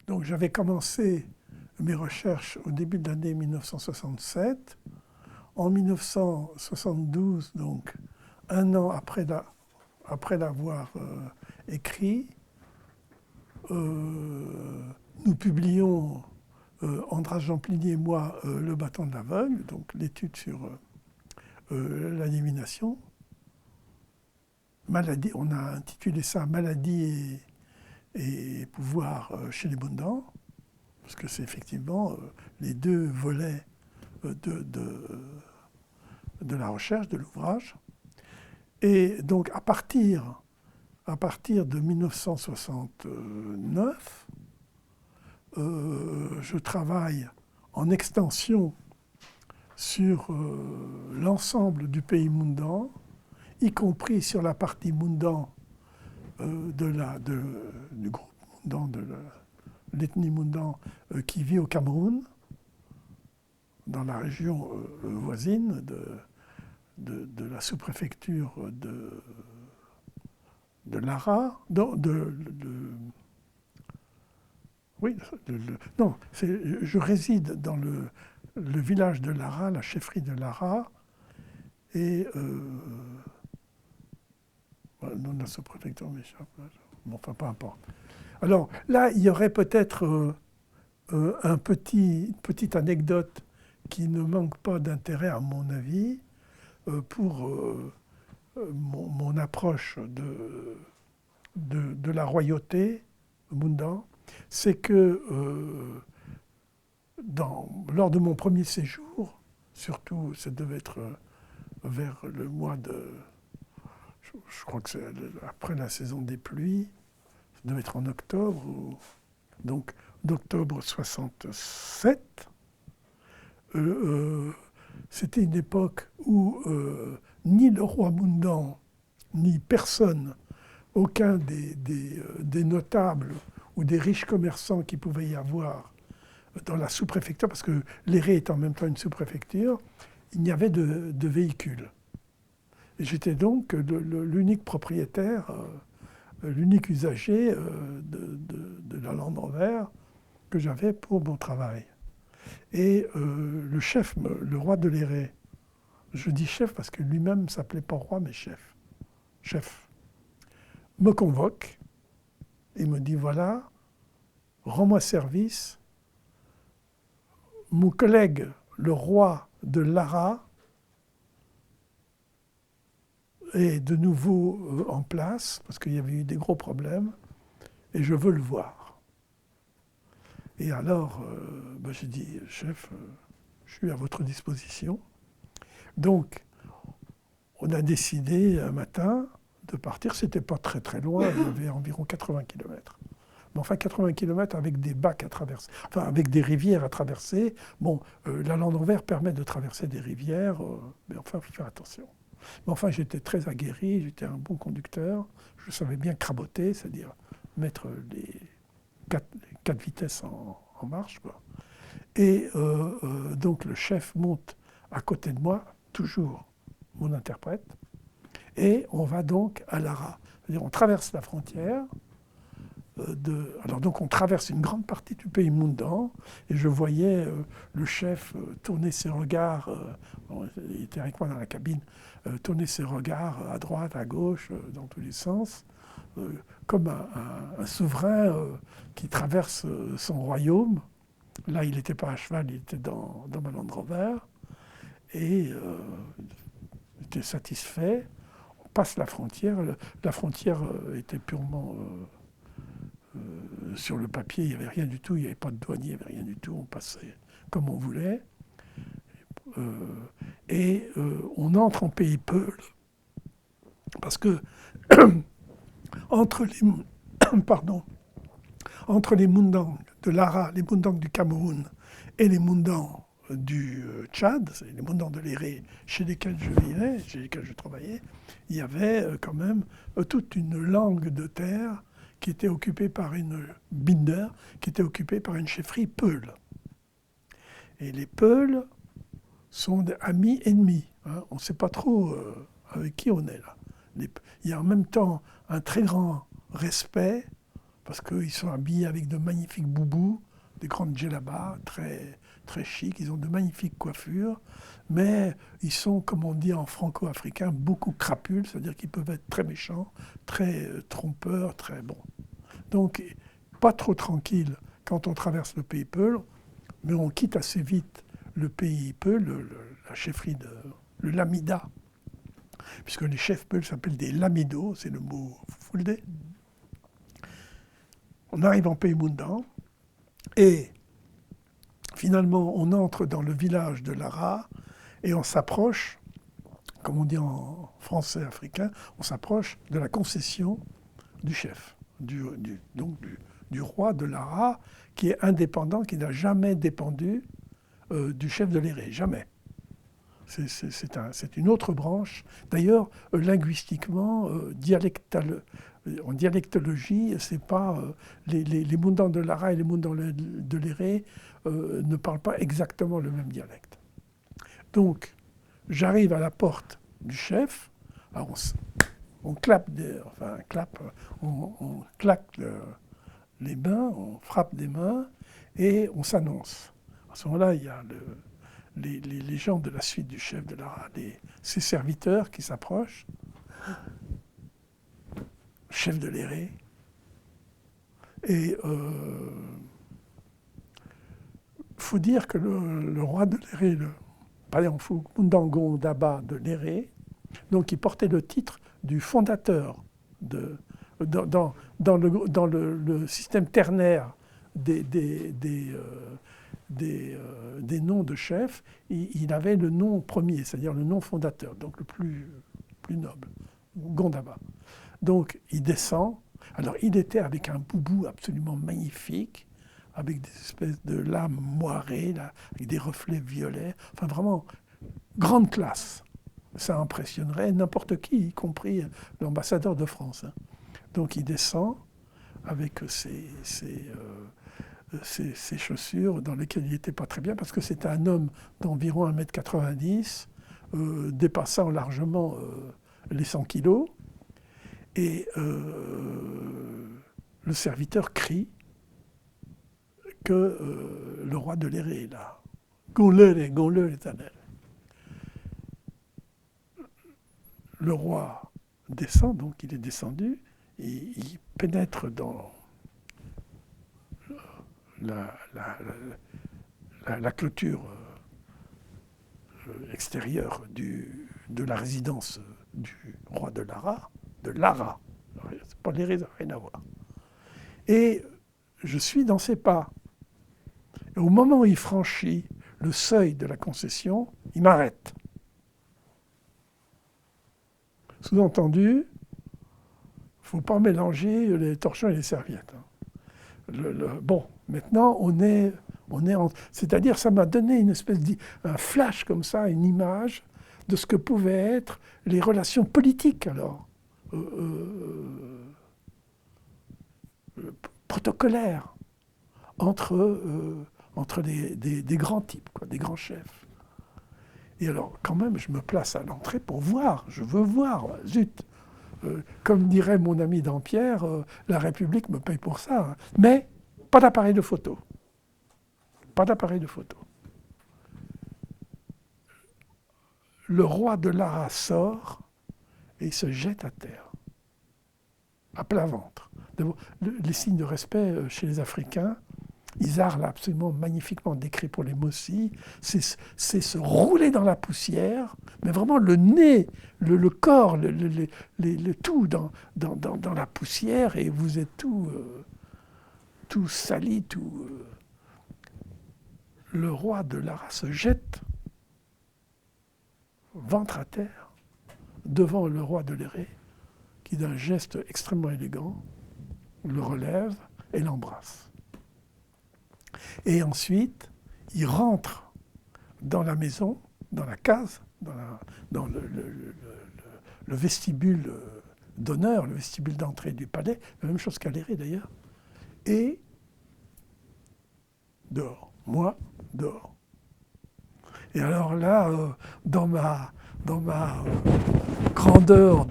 Donc j'avais commencé mes recherches au début de l'année 1967. En 1972, donc un an après l'avoir écrit, nous publions, Andras Gemplini et moi, Le bâton de l'aveugle, donc l'étude sur la divination. Maladie, on a intitulé ça Maladie et pouvoir chez les Bundans, parce que c'est effectivement les deux volets de la recherche, de l'ouvrage. Et donc à partir de 1969, je travaille en extension sur l'ensemble du pays Mundan, y compris sur la partie Mundan du groupe Mundan, de l'ethnie Mundan qui vit au Cameroun, dans la région voisine de la sous-préfecture de Lara, je réside dans le village de Lara, la chefferie de Lara, et le nom de la sous-préfecture m'échappe, bon, enfin, peu importe. Alors là, il y aurait peut-être une petite anecdote qui ne manque pas d'intérêt, à mon avis, pour mon approche de la royauté Mundan. C'est que lors de mon premier séjour, surtout, ça devait être vers le mois de... Je crois que c'est après la saison des pluies, ça devait être en octobre, donc d'octobre 67. C'était une époque où ni le roi Mundan, ni personne, aucun des notables ou des riches commerçants qui pouvaient y avoir dans la sous-préfecture, parce que Léré est en même temps une sous-préfecture, il n'y avait de véhicules. Et j'étais donc l'unique propriétaire, l'unique usager de la Land Rover que j'avais pour mon travail. Et le chef, le roi de Léré, je dis chef parce que lui-même ne s'appelait pas roi, mais chef, me convoque et me dit, voilà, rends-moi service, mon collègue, le roi de Lara, est de nouveau en place, parce qu'il y avait eu des gros problèmes, et je veux le voir. Et alors, j'ai dit, chef, je suis à votre disposition. Donc, on a décidé un matin de partir. C'était pas très très loin, il y avait environ 80 km. Mais enfin, 80 km avec des bacs à traverser, enfin avec des rivières à traverser. Bon, la Land Rover permet de traverser des rivières, mais enfin, il faut faire attention. Mais enfin, j'étais très aguerri, j'étais un bon conducteur, je savais bien craboter, c'est-à-dire mettre les quatre vitesses en marche, quoi. Et donc le chef monte à côté de moi, toujours mon interprète, et on va donc à Lara. C'est-à-dire on traverse la frontière, alors donc on traverse une grande partie du pays Mundan, et je voyais le chef tourner ses regards, il était avec moi dans la cabine, tourner ses regards à droite, à gauche, dans tous les sens, comme un souverain qui traverse son royaume. Là, il n'était pas à cheval, il était dans ma Land Rover, et il était satisfait. On passe la frontière. La frontière était purement... sur le papier, il n'y avait rien du tout, il n'y avait pas de douanier, il n'y avait rien du tout, on passait comme on voulait. Et on entre en pays Peul, parce que entre les entre les Mundang de Lara, les Mundang du Cameroun et les Mundang du Tchad, c'est les Mundang de Léré chez lesquels je vivais, chez lesquels je travaillais, il y avait quand même toute une langue de terre qui était occupée par une Binder, qui était occupée par une chefferie Peul. Et les Peuls sont amis ennemis. Hein. On ne sait pas trop avec qui on est là. Il y a en même temps un très grand respect, parce qu'ils sont habillés avec de magnifiques boubous, des grandes djellabas, très, très chics, ils ont de magnifiques coiffures, mais ils sont, comme on dit en franco-africain, beaucoup crapules, c'est-à-dire qu'ils peuvent être très méchants, très trompeurs, très bons. Donc, pas trop tranquille quand on traverse le pays Peul, mais on quitte assez vite le pays Peul, la chefferie le Lamida, puisque les chefs Peul s'appellent des Lamidos, c'est le mot Fulde. On arrive en pays Mundang, et finalement, on entre dans le village de Lara, et on s'approche, comme on dit en français africain, on s'approche de la concession du chef, du roi de Lara, qui est indépendant, qui n'a jamais dépendu du chef de Léré, jamais. C'est une autre branche. D'ailleurs, linguistiquement, en dialectologie, c'est pas les Mundang de Lara et les Mundang de Léré ne parlent pas exactement le même dialecte. Donc, j'arrive à la porte du chef. Alors on claque les mains, on frappe des mains et on s'annonce. À ce moment-là, il y a les gens de la suite du chef de Lara, ses serviteurs qui s'approchent. Chef de Léré. Et faut dire que le roi de Léré, le Payanfou Mundangon Daba de Léré, donc il portait le titre du fondateur dans le système ternaire des noms de chefs, il avait le nom premier, c'est-à-dire le nom fondateur, donc le plus noble, Gondaba. Donc il descend. Alors il était avec un boubou absolument magnifique, avec des espèces de lames moirées, là, avec des reflets violets. Enfin vraiment, grande classe. Ça impressionnerait n'importe qui, y compris l'ambassadeur de France. Hein. Donc il descend avec ses chaussures dans lesquelles il n'était pas très bien, parce que c'était un homme d'environ 1m90, dépassant largement les 100 kilos. Et le serviteur crie que le roi de Léré est là. Gonleur est à l'aile. Le roi descend, donc il est descendu, et il pénètre dans la clôture extérieure de la résidence du roi de Lara. C'est pas Léré, ça n'a rien à voir. Et je suis dans ses pas. Et au moment où il franchit le seuil de la concession, il m'arrête. Sous-entendu, il ne faut pas mélanger les torchons et les serviettes. Bon, maintenant, c'est-à-dire, ça m'a donné une espèce un flash comme ça, une image de ce que pouvaient être les relations politiques, alors, protocolaires, entre des grands types, quoi, des grands chefs. Et alors, quand même, je me place à l'entrée pour voir, je veux voir, zut. Comme dirait mon ami Dampierre, la République me paye pour ça. Hein. Mais pas d'appareil de photo. Pas d'appareil de photo. Le roi de Lara sort et il se jette à terre, à plat ventre. Les signes de respect chez les Africains, Isard l'a absolument magnifiquement décrit pour les Mossi, c'est se rouler dans la poussière, mais vraiment le nez, le corps, le tout dans la poussière, et vous êtes tout sali, tout... Le roi de Lara se jette, ventre à terre, devant le roi de Léré, qui d'un geste extrêmement élégant le relève et l'embrasse. Et ensuite, il rentre dans la maison, dans la case, dans le vestibule d'honneur, le vestibule d'entrée du palais, la même chose qu'à l'Éré d'ailleurs, et dehors, moi, dehors. Et alors là, dans ma grandeur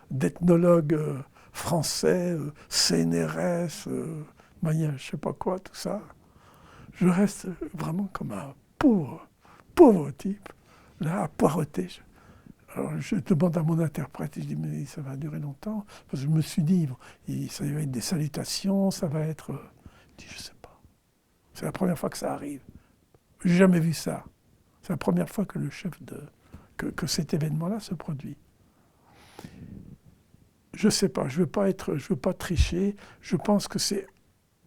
d'ethnologue français, CNRS, je ne sais pas quoi, tout ça, je reste vraiment comme un pauvre type, là, à poireauter. Alors je demande à mon interprète, je dis, mais ça va durer longtemps? Parce que je me suis dit, ça va être des salutations, ça va être... Je dis, je ne sais pas. C'est la première fois que ça arrive. Je n'ai jamais vu ça. C'est la première fois que que cet événement-là se produit. Je ne sais pas, je ne veux pas tricher, je pense que c'est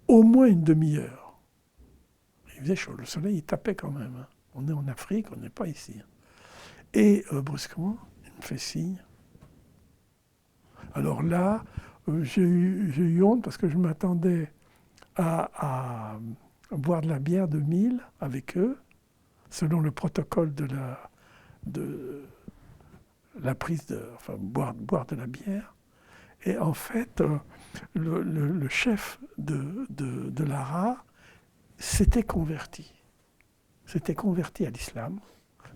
au moins une demi-heure. Il faisait chaud, le soleil il tapait quand même. Hein. On est en Afrique, on n'est pas ici. Et brusquement, il me fait signe. Alors là, j'ai eu honte parce que je m'attendais à boire de la bière de Mille avec eux, selon le protocole de la prise de... Enfin, boire de la bière. Et en fait, le chef de l'ARA s'était converti. S'était converti à l'islam,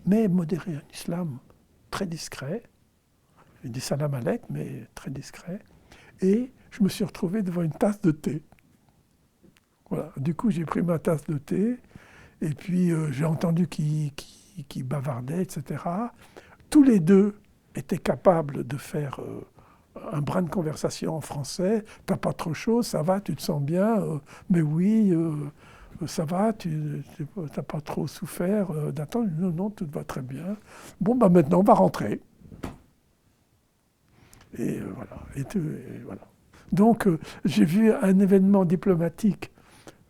mais modéré, un islam très discret. Il dit salam alek, mais très discret. Et je me suis retrouvé devant une tasse de thé. Voilà. Du coup, j'ai pris ma tasse de thé, et puis j'ai entendu qu'il bavardait, etc. Tous les deux étaient capables de faire un brin de conversation en français. « T'as pas trop chaud, ça va, tu te sens bien mais oui, ça va, tu n'as pas trop souffert d'attendre. Non, non, tout va très bien. Bon, bah maintenant, on va rentrer. » Et voilà. Et voilà. Donc, j'ai vu un événement diplomatique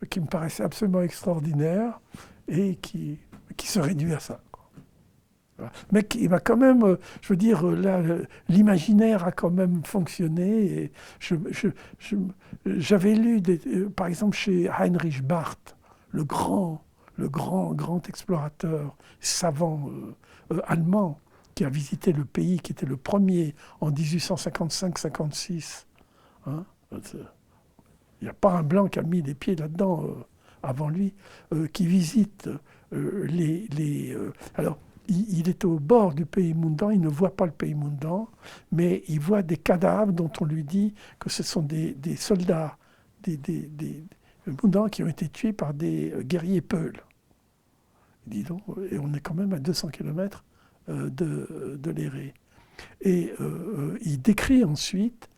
qui me paraissait absolument extraordinaire et qui se réduit à ça. Voilà. Mais il m'a quand même, je veux dire, là, l'imaginaire a quand même fonctionné. Et j'avais lu, par exemple, chez Heinrich Barth, le grand explorateur, savant allemand, qui a visité le pays, qui était le premier en 1855-56. Hein, il n'y a pas un blanc qui a mis les pieds là-dedans avant lui, qui visite alors, il est au bord du pays Mundan, il ne voit pas le pays Mundan, mais il voit des cadavres dont on lui dit que ce sont des soldats, des Mundans qui ont été tués par des guerriers Peuls. Dis donc, et on est quand même à 200 km de l'Éré. Et il décrit ensuite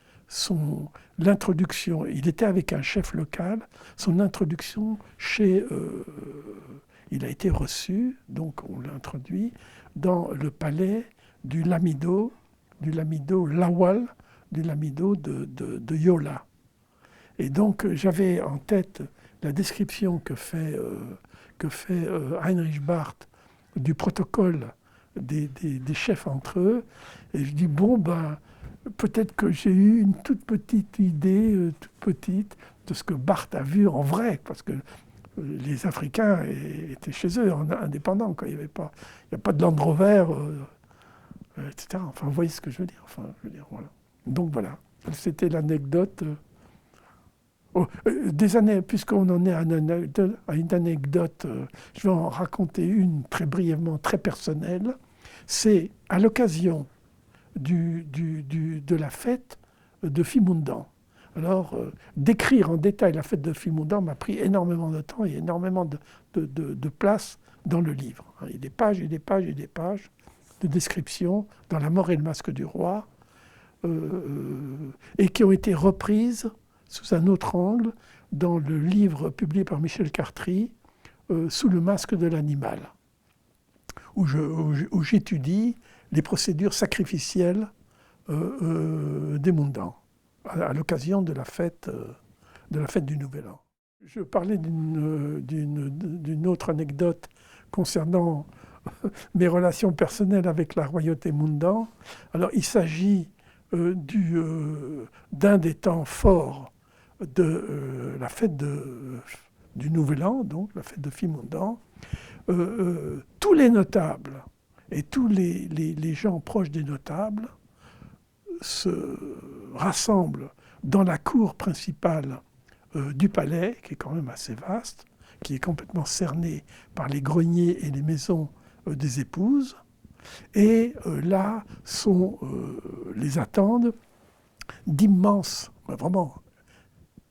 l'introduction. Il était avec un chef local, son introduction chez... il a été reçu, donc on l'a introduit, dans le palais du Lamido Lawal, du Lamido de Yola. Et donc j'avais en tête la description que fait Heinrich Barth du protocole des chefs entre eux, et je dis, bon, ben, peut-être que j'ai eu une toute petite idée, de ce que Barth a vu en vrai, parce que les Africains étaient chez eux, indépendants, quoi. Il n'y a pas de Land Rover, etc. Enfin, vous voyez ce que je veux dire. Enfin, voilà. Donc voilà, c'était l'anecdote. Des années, puisqu'on en est à une anecdote, je vais en raconter une très brièvement, très personnelle. C'est à l'occasion de la fête de Fimundan. Alors, décrire en détail la fête de Fimundan m'a pris énormément de temps et énormément de place dans le livre. Il y a des pages et des pages et des pages de description dans La mort et le masque du roi, et qui ont été reprises sous un autre angle dans le livre publié par Michel Cartry, Sous le masque de l'animal, où j'étudie les procédures sacrificielles des Mundans, à l'occasion de la fête du Nouvel An. Je parlais d'une autre anecdote concernant mes relations personnelles avec la royauté Mundan. Alors, il s'agit d'un des temps forts de la fête du Nouvel An, donc la fête de Fimondan, tous les notables et tous les gens proches des notables se rassemblent dans la cour principale du palais, qui est quand même assez vaste, qui est complètement cernée par les greniers et les maisons des épouses. Et là les attendent d'immenses, vraiment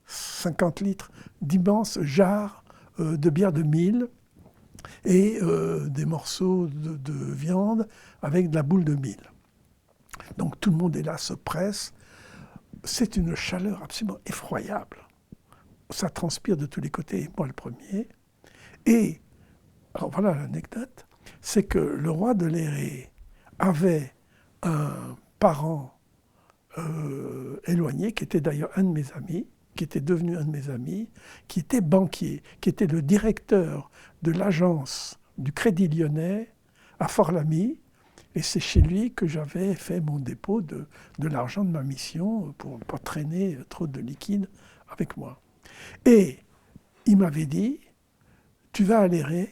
50 litres, d'immenses jarres de bière de mil et des morceaux de viande avec de la boule de mil. Donc tout le monde est là, se presse. C'est une chaleur absolument effroyable. Ça transpire de tous les côtés, moi le premier. Et, alors voilà l'anecdote, c'est que le roi de Léré avait un parent éloigné, qui était d'ailleurs un de mes amis, qui était devenu un de mes amis, qui était banquier, qui était le directeur de l'agence du Crédit Lyonnais à Fort-Lamy. Et c'est chez lui que j'avais fait mon dépôt de l'argent de ma mission pour ne pas traîner trop de liquide avec moi. Et il m'avait dit, tu vas à Léré,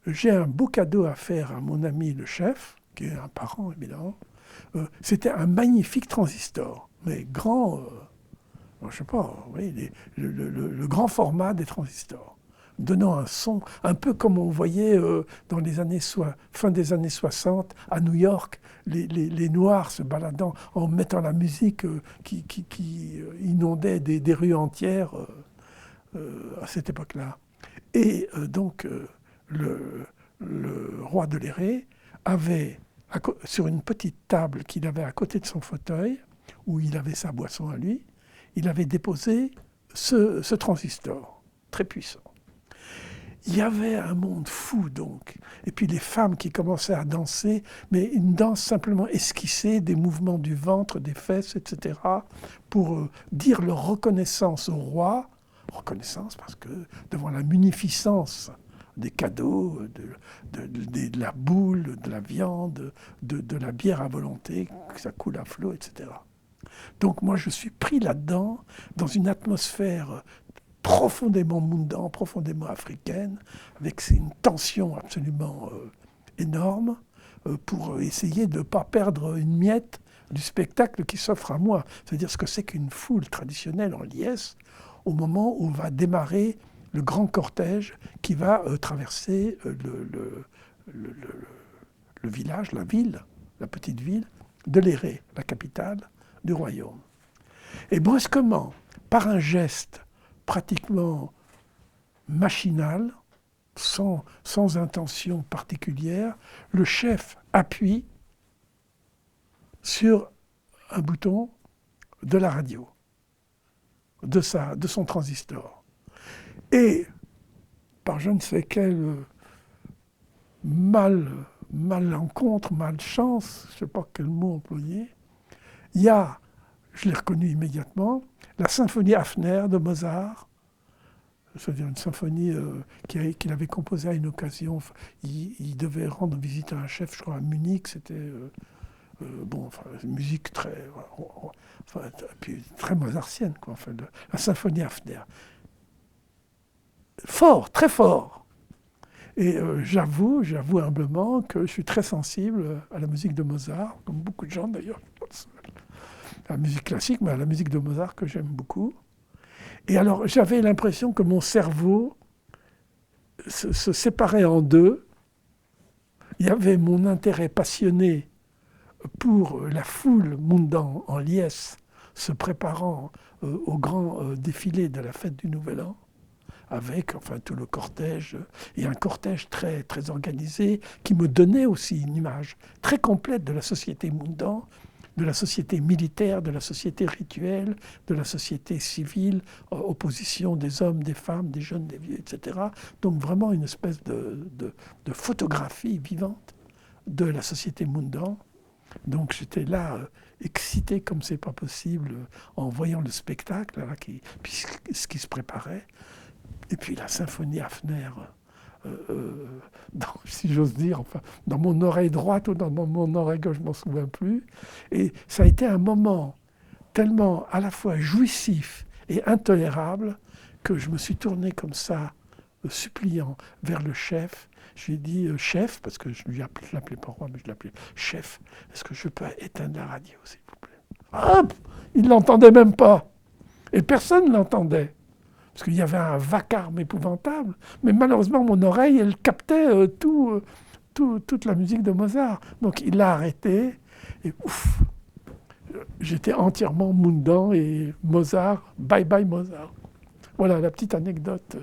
j'ai un beau cadeau à faire à mon ami le chef, qui est un parent évidemment. C'était un magnifique transistor, mais grand, je ne sais pas, oui, le grand format des transistors, donnant un son un peu comme on voyait dans les années fin des années 60 à New York, les Noirs se baladant en mettant la musique qui inondait des rues entières à cette époque-là. Et donc le roi de Léré avait, sur une petite table qu'il avait à côté de son fauteuil, où il avait sa boisson à lui, il avait déposé ce transistor, très puissant. Il y avait un monde fou, donc. Et puis les femmes qui commençaient à danser, mais une danse simplement esquissée, des mouvements du ventre, des fesses, etc., pour dire leur reconnaissance au roi. Reconnaissance parce que devant la munificence des cadeaux, de la boule, de la viande, de la bière à volonté, que ça coule à flot, etc. Donc moi, je suis pris là-dedans, dans une atmosphère profondément mondaine, profondément africaine, avec une tension absolument énorme, pour essayer de ne pas perdre une miette du spectacle qui s'offre à moi. C'est-à-dire ce que c'est qu'une foule traditionnelle en liesse, au moment où va démarrer le grand cortège qui va traverser le village, la ville, la petite ville de Léré, la capitale du royaume. Et brusquement, par un geste pratiquement machinal, sans intention particulière, le chef appuie sur un bouton de la radio, de son transistor. Et, par je ne sais quelle malencontre, malchance, je ne sais pas quel mot employer, il y a, je l'ai reconnu immédiatement, la symphonie Hafner de Mozart, c'est-à-dire une symphonie qu'il avait composée à une occasion. Il devait rendre visite à un chef, je crois, à Munich. C'était une musique très, puis très mozartienne, quoi. Enfin, la symphonie Hafner. Fort, très fort. Et j'avoue humblement que je suis très sensible à la musique de Mozart, comme beaucoup de gens d'ailleurs. À la musique classique, mais à la musique de Mozart que j'aime beaucoup. Et alors, j'avais l'impression que mon cerveau se séparait en deux. Il y avait mon intérêt passionné pour la foule mondaine en liesse, se préparant au grand défilé de la fête du Nouvel An, avec tout le cortège, et un cortège très, très organisé, qui me donnait aussi une image très complète de la société mondaine, de la société militaire, de la société rituelle, de la société civile, opposition des hommes, des femmes, des jeunes, des vieux, etc. Donc vraiment une espèce de photographie vivante de la société mondaine. Donc j'étais là, excité comme c'est pas possible, en voyant le spectacle, là, ce qui se préparait. Et puis la symphonie Hafner, si j'ose dire, dans mon oreille droite ou dans mon oreille gauche, je ne m'en souviens plus. Et ça a été un moment tellement à la fois jouissif et intolérable que je me suis tourné comme ça, suppliant, vers le chef. Je lui ai dit, chef, parce que je ne l'appelais pas roi, mais je l'appelais chef, est-ce que je peux éteindre la radio, s'il vous plaît? Hop! Il ne l'entendait même pas. Et personne ne l'entendait. Parce qu'il y avait un vacarme épouvantable. Mais malheureusement, mon oreille, elle captait toute la musique de Mozart. Donc il l'a arrêté. Et ouf! J'étais entièrement Moundan et Mozart. Bye bye Mozart. Voilà la petite anecdote.